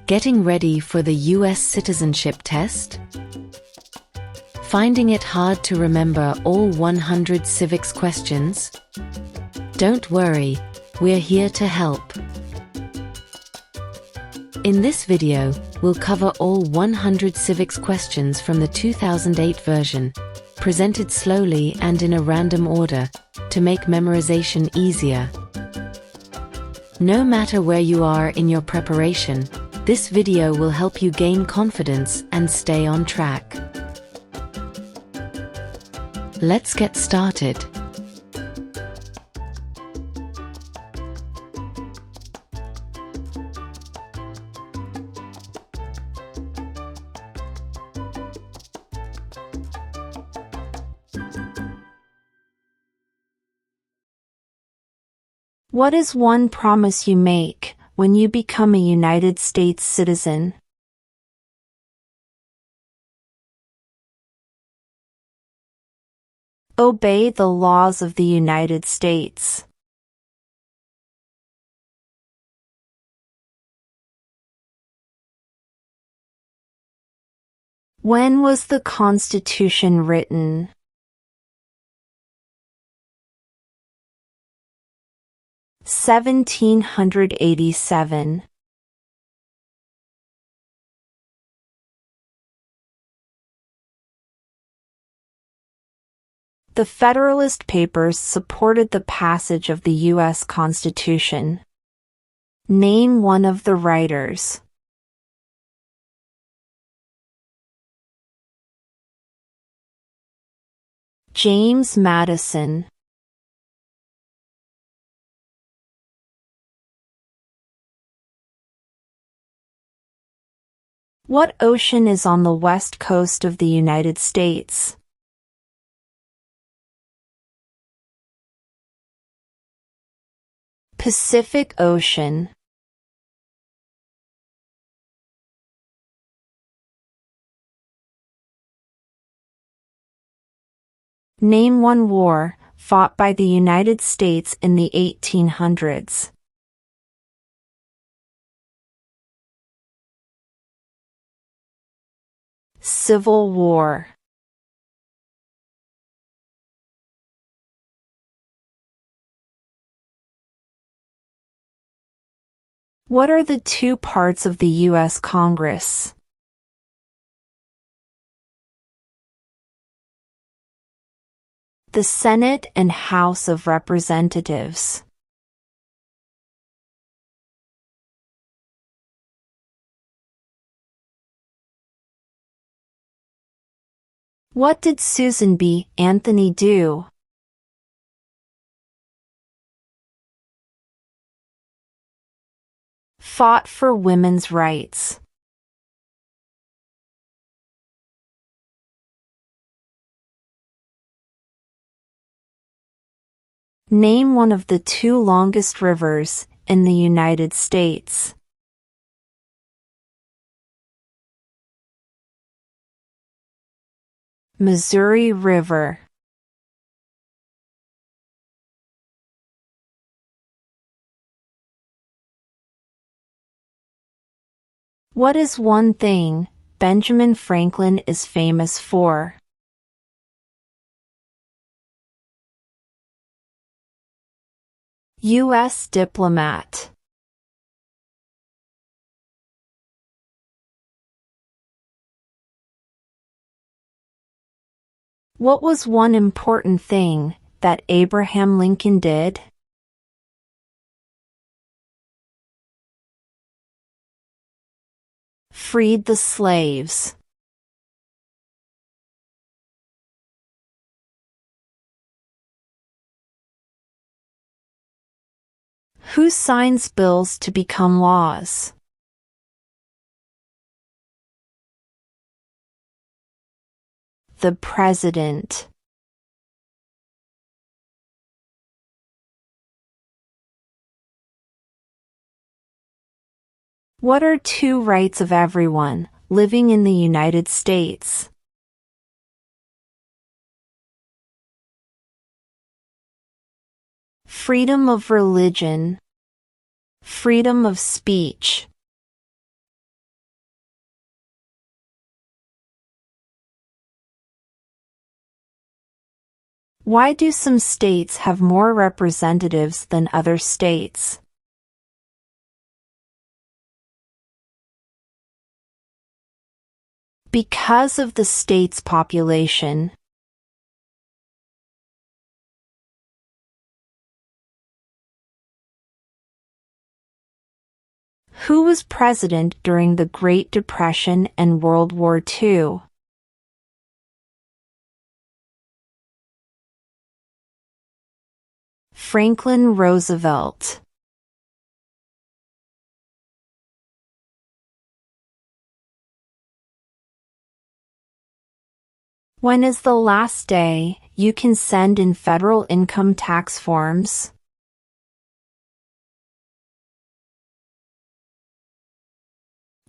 Getting ready for the US Citizenship Test? Finding it hard to remember all 100 civics questions? Don't worry, we're here to help. In this video, we'll cover all 100 civics questions from the 2008 version, presented slowly and in a random order, to make memorization easier. No matter where you are in your preparation, this video will help you gain confidence and stay on track. Let's get started. What is one promise you make when you become a United States citizen? Obey the laws of the United States. When was the Constitution written? (1787). The Federalist Papers supported the passage of the U.S. Constitution. Name one of the writers. James Madison. What ocean is on the west coast of the United States? Pacific Ocean. Name one war fought by the United States in the 1800s. Civil War. What are the two parts of the U.S. Congress? The Senate and House of Representatives. What did Susan B. Anthony do? Fought for women's rights. Name one of the two longest rivers in the United States. Missouri River. What is one thing Benjamin Franklin is famous for? U.S. diplomat. What was one important thing that Abraham Lincoln did? Freed the slaves. Who signs bills to become laws? The President. What are two rights of everyone living in the United States? Freedom of religion. Freedom of speech. Why do some states have more representatives than other states? Because of the state's population. Who was president during the Great Depression and World War II? Franklin Roosevelt. When is the last day you can send in federal income tax forms?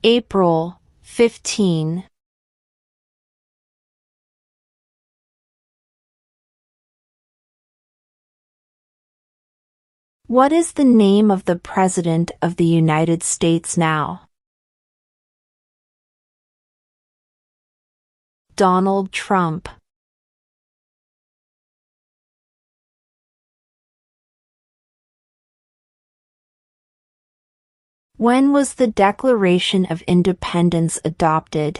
April 15. What is the name of the President of the United States now? Donald Trump. When was the Declaration of Independence adopted?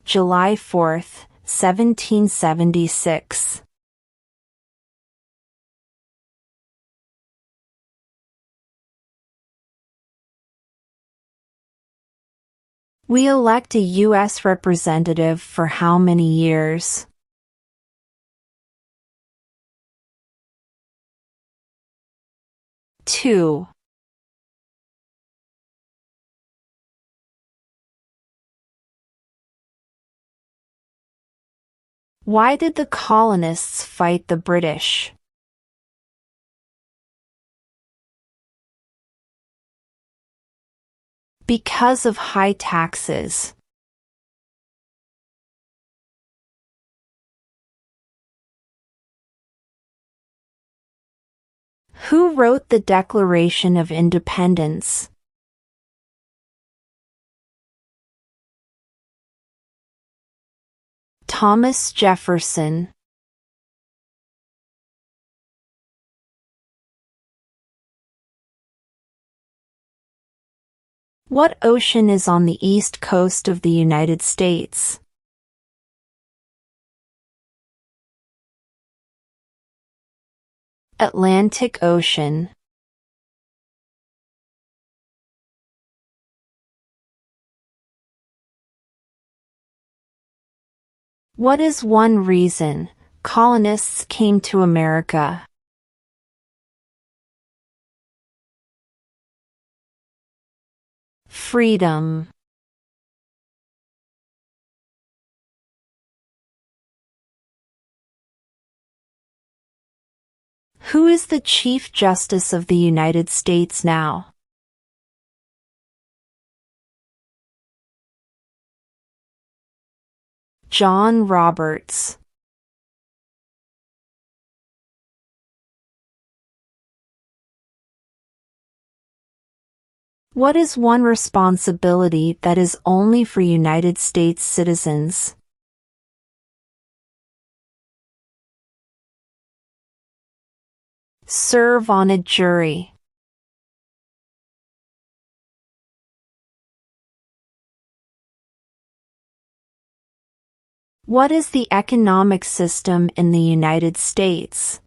July 4, 1776. We elect a U.S. representative for how many years? Two. Why did the colonists fight the British? Because of high taxes. Who wrote the Declaration of Independence? Thomas Jefferson. What ocean is on the east coast of the United States? Atlantic Ocean. What is one reason colonists came to America? Freedom. Who is the Chief Justice of the United States now? John Roberts. What is one responsibility that is only for United States citizens? Serve on a jury. What is the economic system in the United States?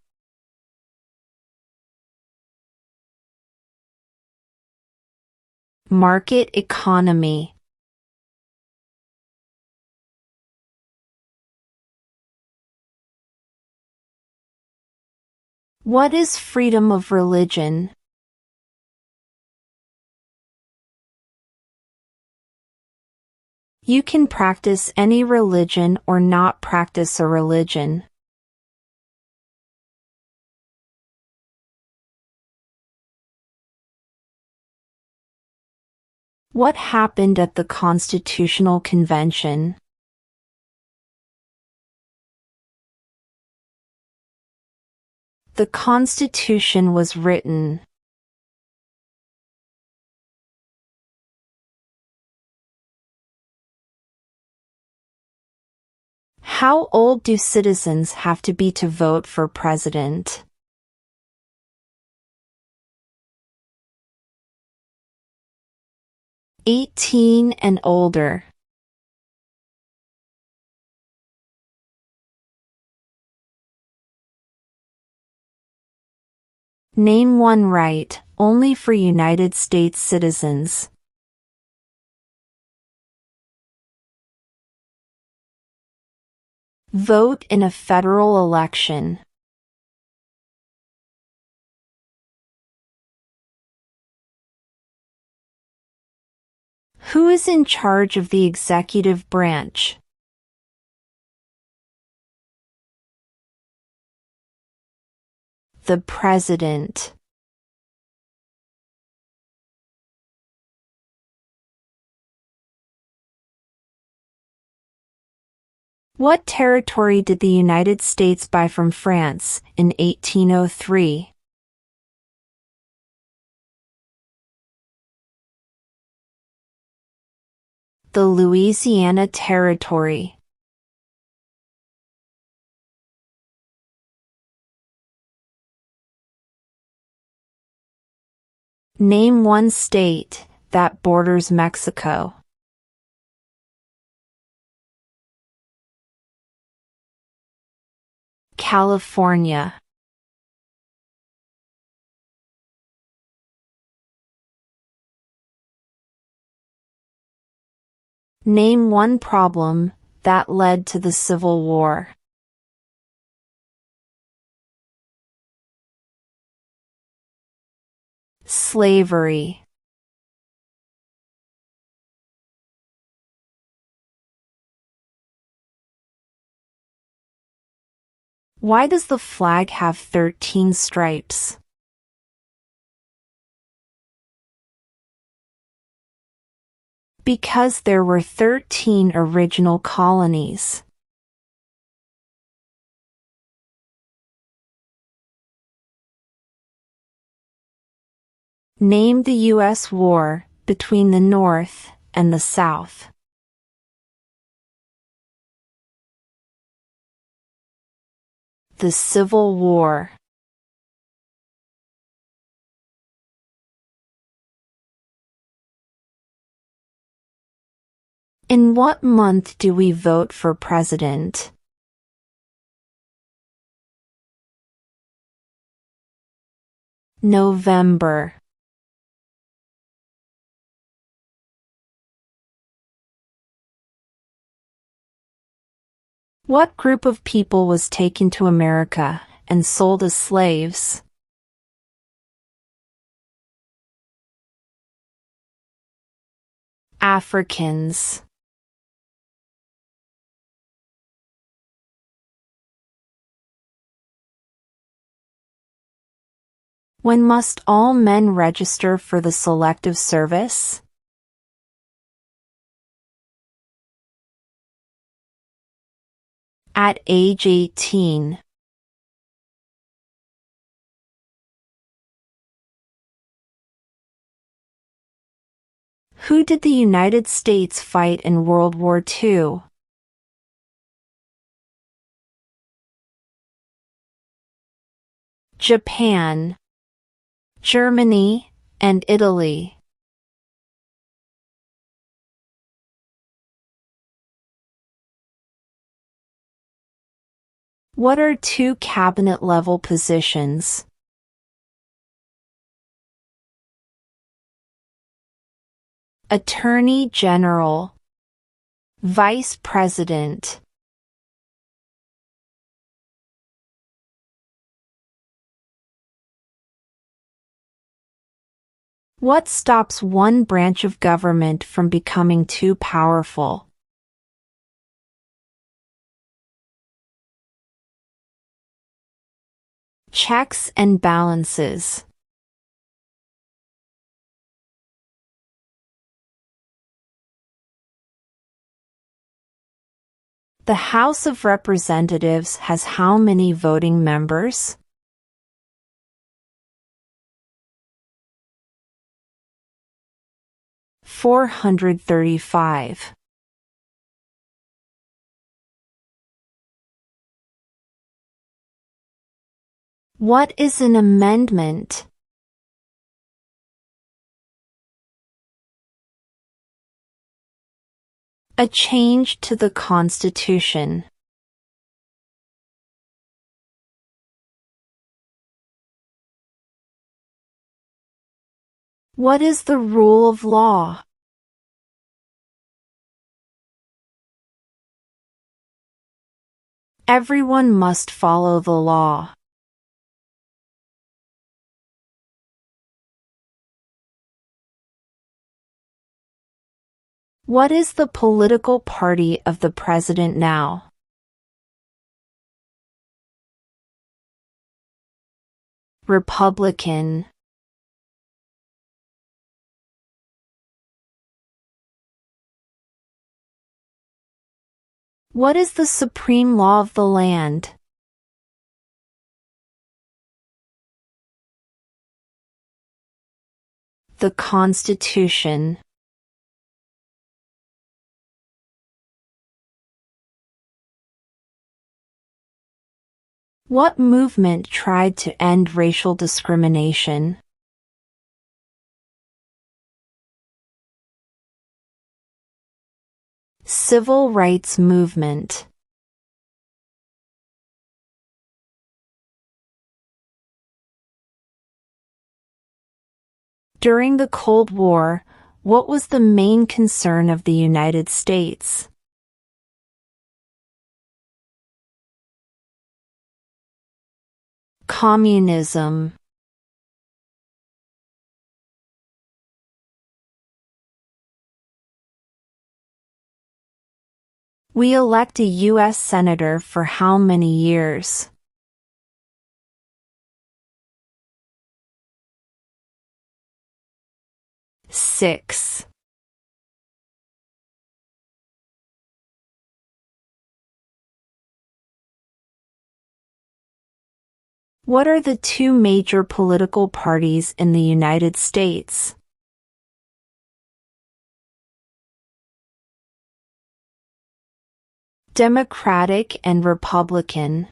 Market economy. What is freedom of religion? You can practice any religion or not practice a religion. What happened at the Constitutional Convention? The Constitution was written. How old do citizens have to be to vote for president? "18 and older." Name one right, only for United States citizens. Vote in a federal election. Who is in charge of the executive branch? The President. What territory did the United States buy from France in 1803? The Louisiana Territory. Name one state that borders Mexico. California. Name one problem that led to the Civil War. Slavery. Why does the flag have 13 stripes? Because there were 13 original colonies. Name the U.S. war between the North and the South. The Civil War. In what month do we vote for president? November. What group of people was taken to America and sold as slaves? Africans. When must all men register for the Selective Service? At age 18. Who did the United States fight in World War II? Japan, Germany, and Italy. What are two cabinet-level positions? Attorney General, Vice President. What stops one branch of government from becoming too powerful? Checks and balances. The House of Representatives has how many voting members? 435. What is an amendment? A change to the Constitution. What is the rule of law? Everyone must follow the law. What is the political party of the president now? Republican. What is the supreme law of the land? The Constitution. What movement tried to end racial discrimination? Civil rights movement. During the Cold War, what was the main concern of the United States? Communism. We elect a U.S. Senator for how many years? Six. What are the two major political parties in the United States? Democratic and Republican.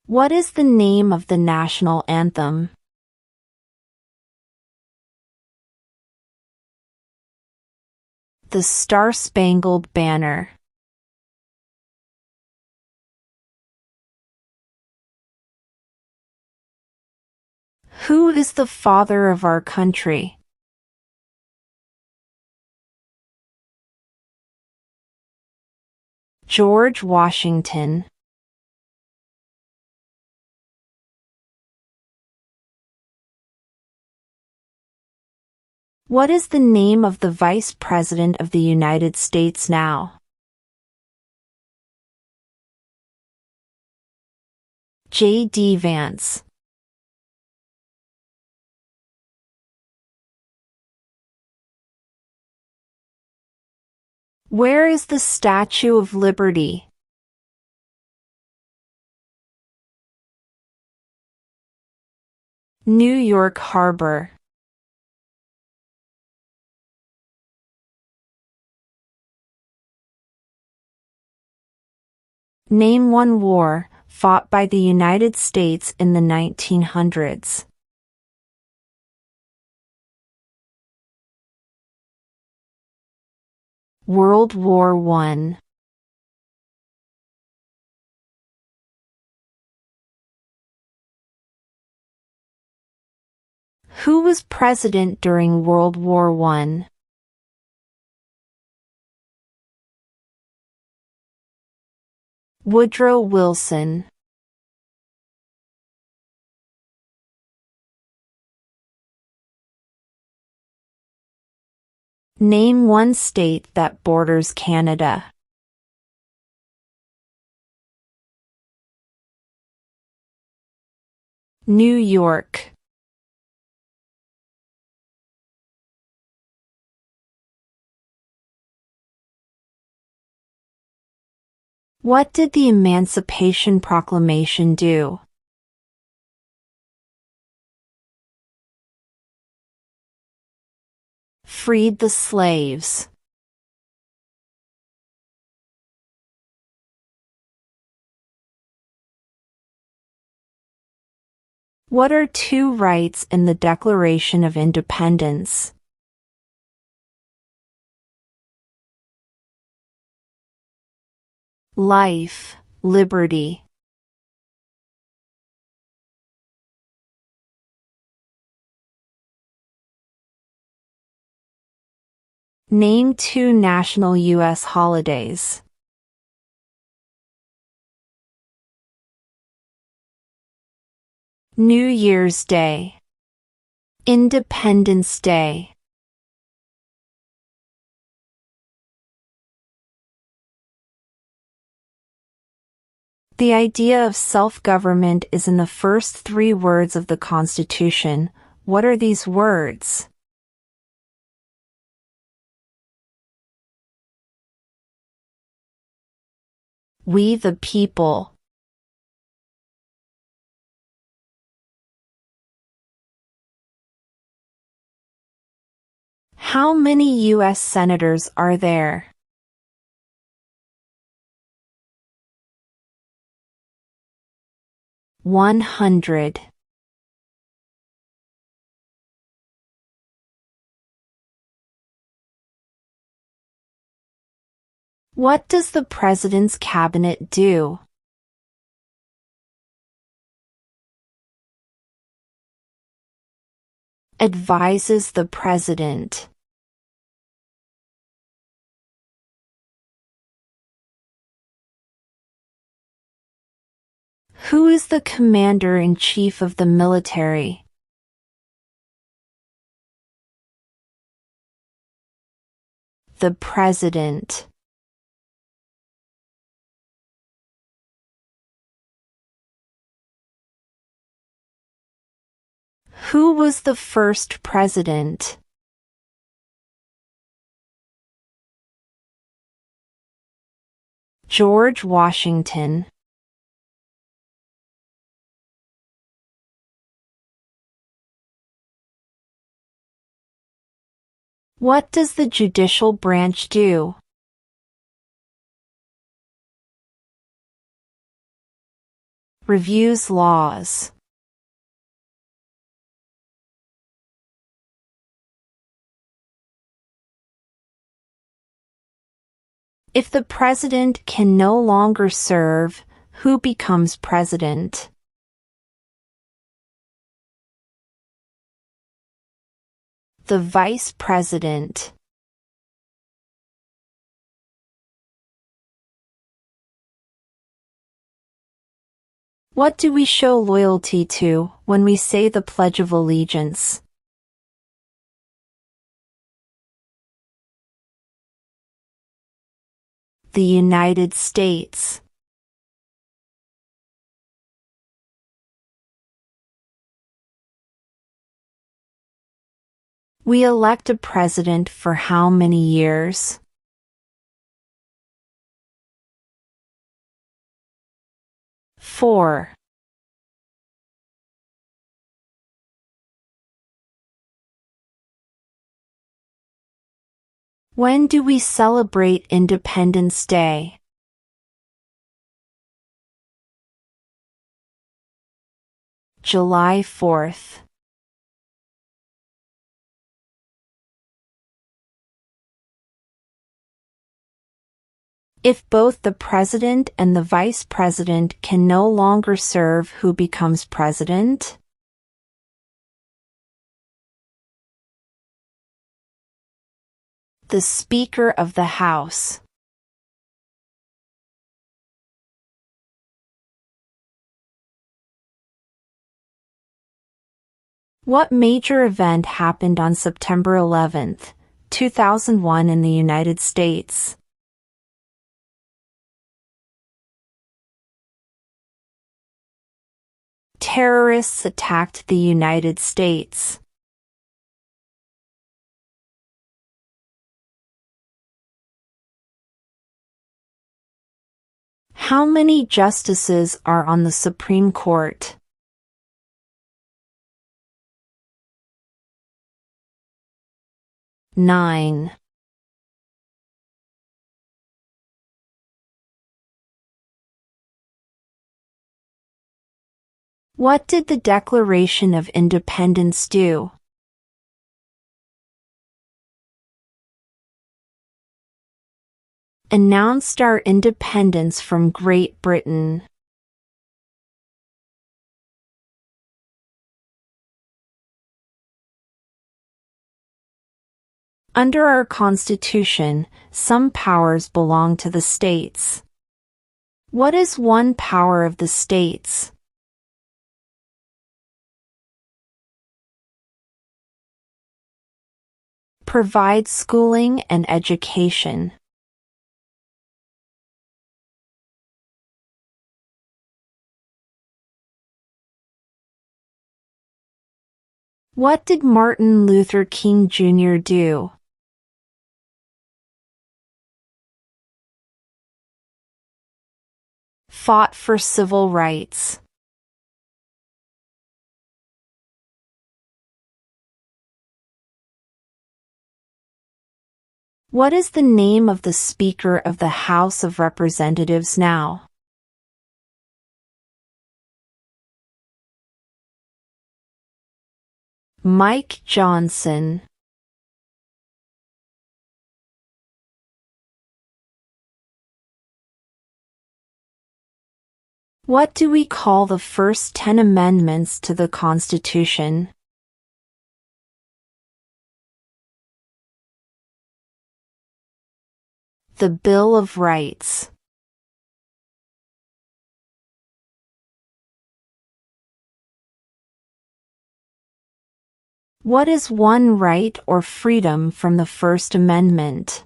What is the name of the national anthem? The Star-Spangled Banner. Who is the father of our country? George Washington. What is the name of the Vice President of the United States now? J.D. Vance. Where is the Statue of Liberty? New York Harbor. Name one war fought by the United States in the 1900s. World War I. Who was president during World War I? Woodrow Wilson. Name one state that borders Canada. New York. What did the Emancipation Proclamation do? Freed the slaves. What are two rights in the Declaration of Independence? Life, liberty. Name two national U.S. holidays. New Year's Day. Independence Day. The idea of self-government is in the first three words of the Constitution. What are these words? We the people. How many U.S. senators are there? $100. What does the President's cabinet do? Advises the President. Who is the Commander-in-Chief of the military? The President. Who was the first president? George Washington. What does the judicial branch do? Reviews laws. If the president can no longer serve, who becomes president? The vice president. What do we show loyalty to when we say the Pledge of Allegiance? The United States. We elect a president for how many years? 4. When do we celebrate Independence Day? July 4th. If both the president and the vice president can no longer serve, who becomes president? The Speaker of the House. What major event happened on September 11, 2001 in the United States? Terrorists attacked the United States. How many justices are on the Supreme Court? 9. What did the Declaration of Independence do? Announced our independence from Great Britain. Under our Constitution, some powers belong to the states. What is one power of the states? Provide schooling and education. What did Martin Luther King Jr. do? Fought for civil rights. What is the name of the Speaker of the House of Representatives now? Mike Johnson. What do we call the first 10 amendments to the Constitution? The Bill of Rights. What is one right or freedom from the First Amendment?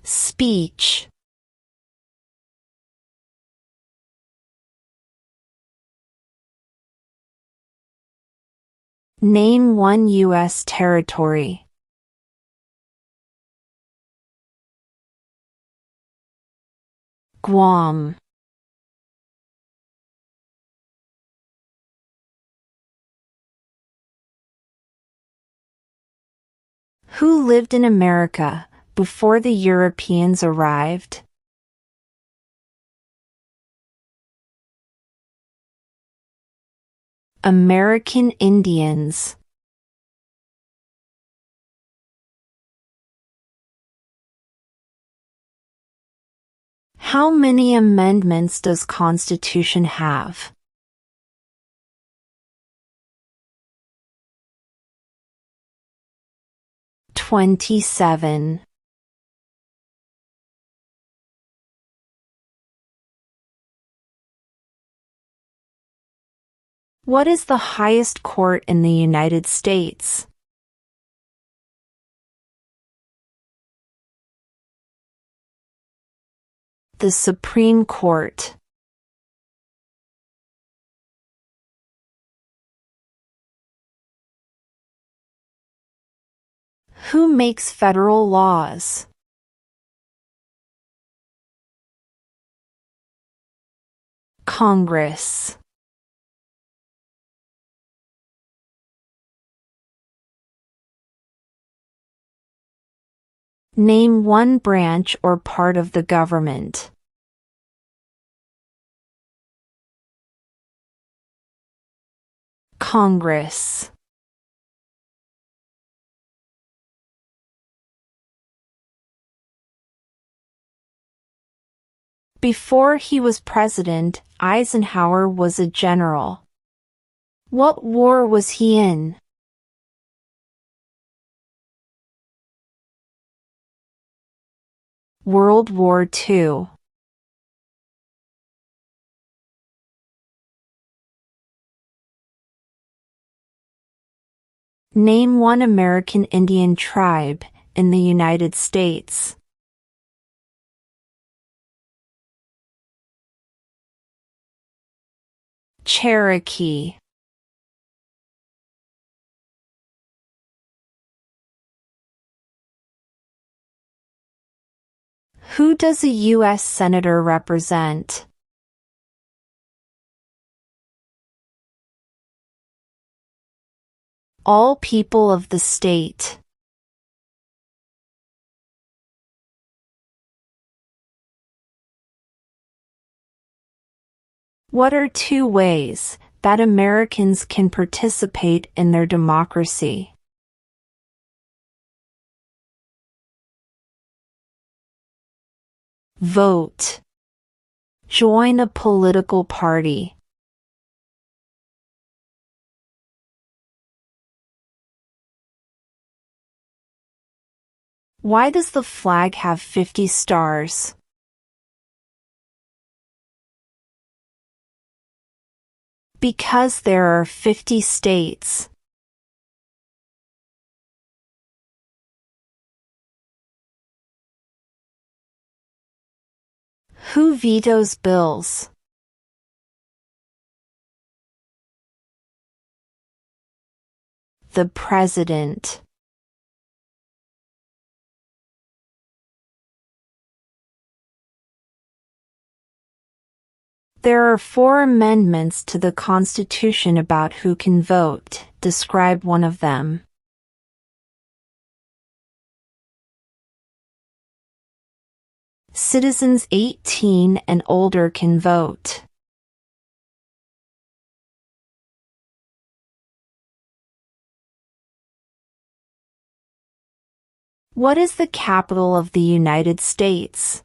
Speech. Name one U.S. territory. Guam. Who lived in America before the Europeans arrived? American Indians. How many amendments does Constitution have? 27. What is the highest court in the United States? The Supreme Court. Who makes federal laws? Congress. Name one branch or part of the government. Congress. Before he was president, Eisenhower was a general. What war was he in? World War II. Name one American Indian tribe in the United States. Cherokee. Who does a U.S. Senator represent? All people of the state. What are 2 ways that Americans can participate in their democracy? Vote. Join a political party. Why does the flag have 50 stars? Because there are 50 states. Who vetoes bills? The President. There are 4 amendments to the Constitution about who can vote. Describe one of them. Citizens 18 and older can vote. What is the capital of the United States?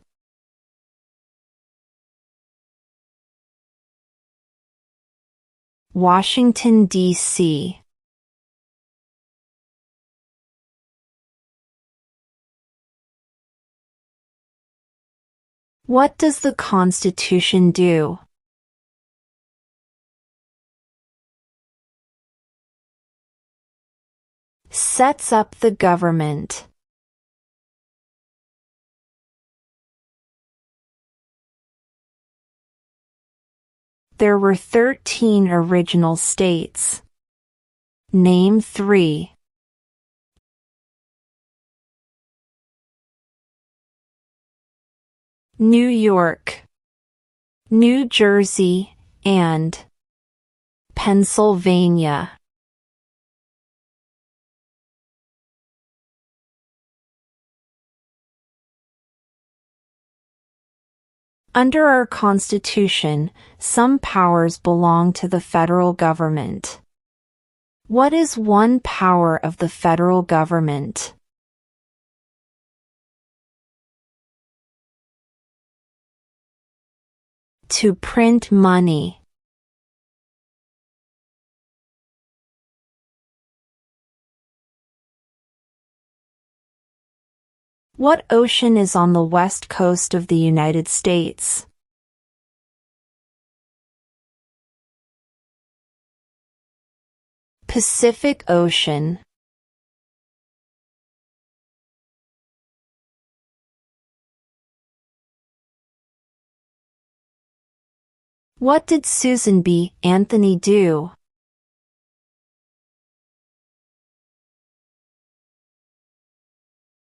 Washington, D.C. What does the Constitution do? Sets up the government. There were 13 original states. Name 3. New York, New Jersey, and Pennsylvania. Under our Constitution, some powers belong to the federal government. What is one power of the federal government? To print money. What ocean is on the west coast of the United States? Pacific Ocean. What did Susan B. Anthony do?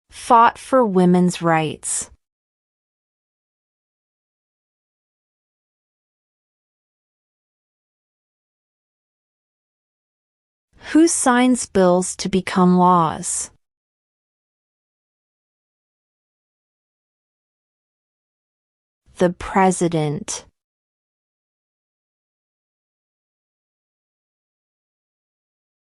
Fought for women's rights. Who signs bills to become laws? The President.